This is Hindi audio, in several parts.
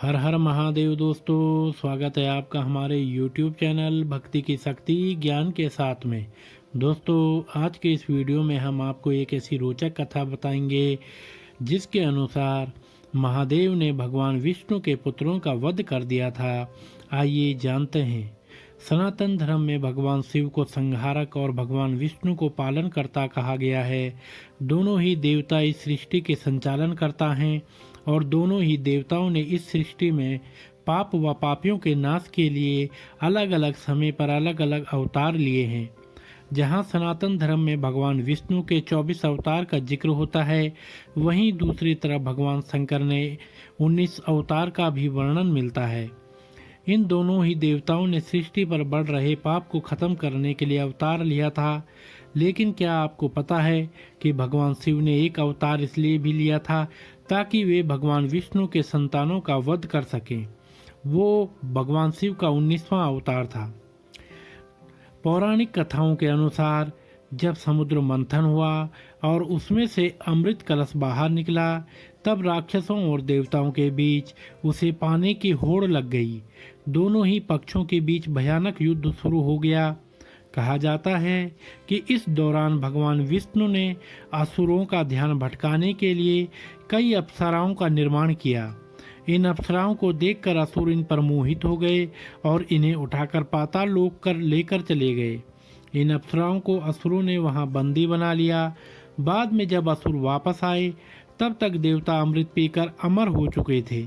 हर हर महादेव दोस्तों, स्वागत है आपका हमारे YouTube चैनल भक्ति की शक्ति ज्ञान के साथ में। दोस्तों, आज के इस वीडियो में हम आपको एक ऐसी रोचक कथा बताएंगे जिसके अनुसार महादेव ने भगवान विष्णु के पुत्रों का वध कर दिया था। आइए जानते हैं। सनातन धर्म में भगवान शिव को संहारक और भगवान विष्णु को पालनकर्ता कहा गया है। दोनों ही देवता इस सृष्टि के संचालन करता हैं और दोनों ही देवताओं ने इस सृष्टि में पाप व पापियों के नाश के लिए अलग अलग समय पर अलग अलग अवतार लिए हैं। जहाँ सनातन धर्म में भगवान विष्णु के 24 अवतार का जिक्र होता है, वहीं दूसरी तरफ भगवान शंकर ने 19 अवतार का भी वर्णन मिलता है। इन दोनों ही देवताओं ने सृष्टि पर बढ़ रहे पाप को खत्म करने के लिए अवतार लिया था। लेकिन क्या आपको पता है कि भगवान शिव ने एक अवतार इसलिए भी लिया था ताकि वे भगवान विष्णु के संतानों का वध कर सकें। वो भगवान शिव का 19वां अवतार था। पौराणिक कथाओं के अनुसार जब समुद्र मंथन हुआ और उसमें से अमृत कलश बाहर निकला, तब राक्षसों और देवताओं के बीच उसे पाने की होड़ लग गई। दोनों ही पक्षों के बीच भयानक युद्ध शुरू हो गया। कहा जाता है कि इस दौरान भगवान विष्णु ने असुरों का ध्यान भटकाने के लिए कई अप्सराओं का निर्माण किया। इन अप्सराओं को देखकर असुर इन पर मोहित हो गए और इन्हें उठाकर पाताल लोक कर लेकर चले गए। इन अप्सराओं को असुरों ने वहां बंदी बना लिया। बाद में जब असुर वापस आए, तब तक देवता अमृत पीकर अमर हो चुके थे।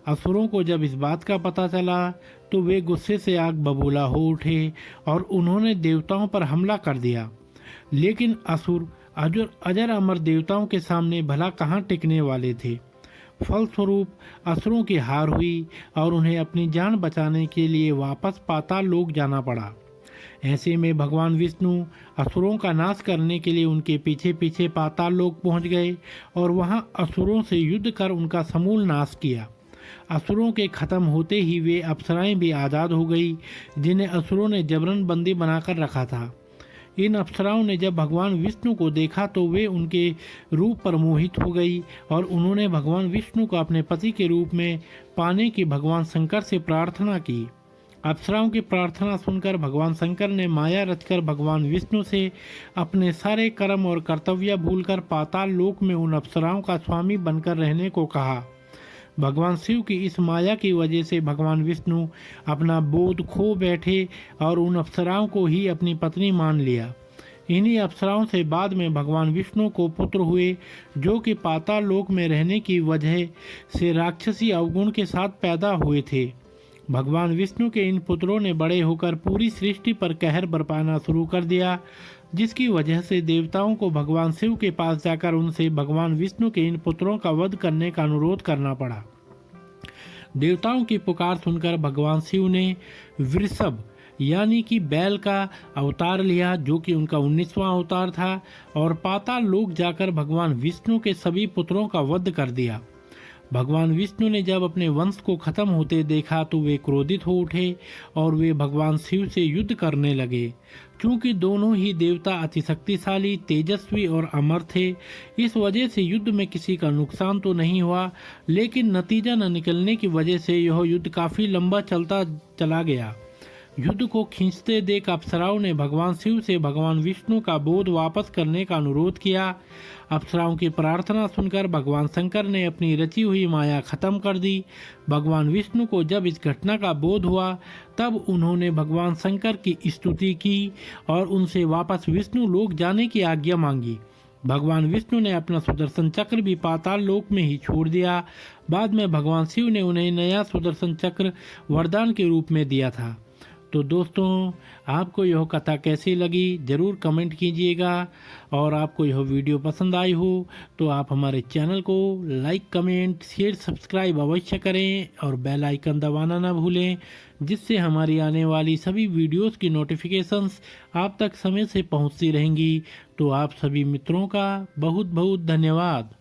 असुरों को जब इस बात का पता चला तो वे गुस्से से आग बबूला हो उठे और उन्होंने देवताओं पर हमला कर दिया। लेकिन असुर अजर अमर देवताओं के सामने भला कहाँ टिकने वाले थे। फलस्वरूप असुरों की हार हुई और उन्हें अपनी जान बचाने के लिए वापस पाताल लोक जाना पड़ा। ऐसे में भगवान विष्णु असुरों का नाश करने के लिए उनके पीछे पीछे पाताल लोक पहुंच गए और वहां असुरों से युद्ध कर उनका समूल नाश किया। असुरों के खत्म होते ही वे अप्सराएं भी आज़ाद हो गई, जिन्हें असुरों ने जबरन बंदी बनाकर रखा था। इन अप्सराओं ने जब भगवान विष्णु को देखा तो वे उनके रूप पर मोहित हो गई और उन्होंने भगवान विष्णु को अपने पति के रूप में पाने की भगवान शंकर से प्रार्थना की। अप्सराओं की प्रार्थना सुनकर भगवान शंकर ने माया रचकर भगवान विष्णु से अपने सारे कर्म और कर्तव्य भूलकर पाताल लोक में उन अप्सराओं का स्वामी बनकर रहने को कहा। भगवान शिव की इस माया की वजह से भगवान विष्णु अपना बोध खो बैठे और उन अप्सराओं को ही अपनी पत्नी मान लिया। इन्हीं अप्सराओं से बाद में भगवान विष्णु को पुत्र हुए, जो कि पाताल लोक में रहने की वजह से राक्षसी अवगुण के साथ पैदा हुए थे। भगवान विष्णु के इन पुत्रों ने बड़े होकर पूरी सृष्टि पर कहर बरपाना शुरू कर दिया, जिसकी वजह से देवताओं को भगवान शिव के पास जाकर उनसे भगवान विष्णु के इन पुत्रों का वध करने का अनुरोध करना पड़ा। देवताओं की पुकार सुनकर भगवान शिव ने वृषभ यानी कि बैल का अवतार लिया, जो कि उनका 19वां अवतार था, और पाताल लोक जाकर भगवान विष्णु के सभी पुत्रों का वध कर दिया। भगवान विष्णु ने जब अपने वंश को खत्म होते देखा तो वे क्रोधित हो उठे और वे भगवान शिव से युद्ध करने लगे। क्योंकि दोनों ही देवता अति शक्तिशाली, तेजस्वी और अमर थे, इस वजह से युद्ध में किसी का नुकसान तो नहीं हुआ, लेकिन नतीजा न निकलने की वजह से यह युद्ध काफी लंबा चलता चला गया। युद्ध को खींचते देख अप्सराओं ने भगवान शिव से भगवान विष्णु का बोध वापस करने का अनुरोध किया। अप्सराओं की प्रार्थना सुनकर भगवान शंकर ने अपनी रची हुई माया खत्म कर दी। भगवान विष्णु को जब इस घटना का बोध हुआ, तब उन्होंने भगवान शंकर की स्तुति की और उनसे वापस विष्णु लोक जाने की आज्ञा मांगी। भगवान विष्णु ने अपना सुदर्शन चक्र भी पाताल लोक में ही छोड़ दिया। बाद में भगवान शिव ने उन्हें नया सुदर्शन चक्र वरदान के रूप में दिया था। तो दोस्तों, आपको यह कथा कैसी लगी ज़रूर कमेंट कीजिएगा, और आपको यह वीडियो पसंद आई हो तो आप हमारे चैनल को लाइक, कमेंट, शेयर, सब्सक्राइब अवश्य करें और बेल आइकन दबाना ना भूलें, जिससे हमारी आने वाली सभी वीडियोस की नोटिफिकेशंस आप तक समय से पहुंचती रहेंगी। तो आप सभी मित्रों का बहुत बहुत धन्यवाद।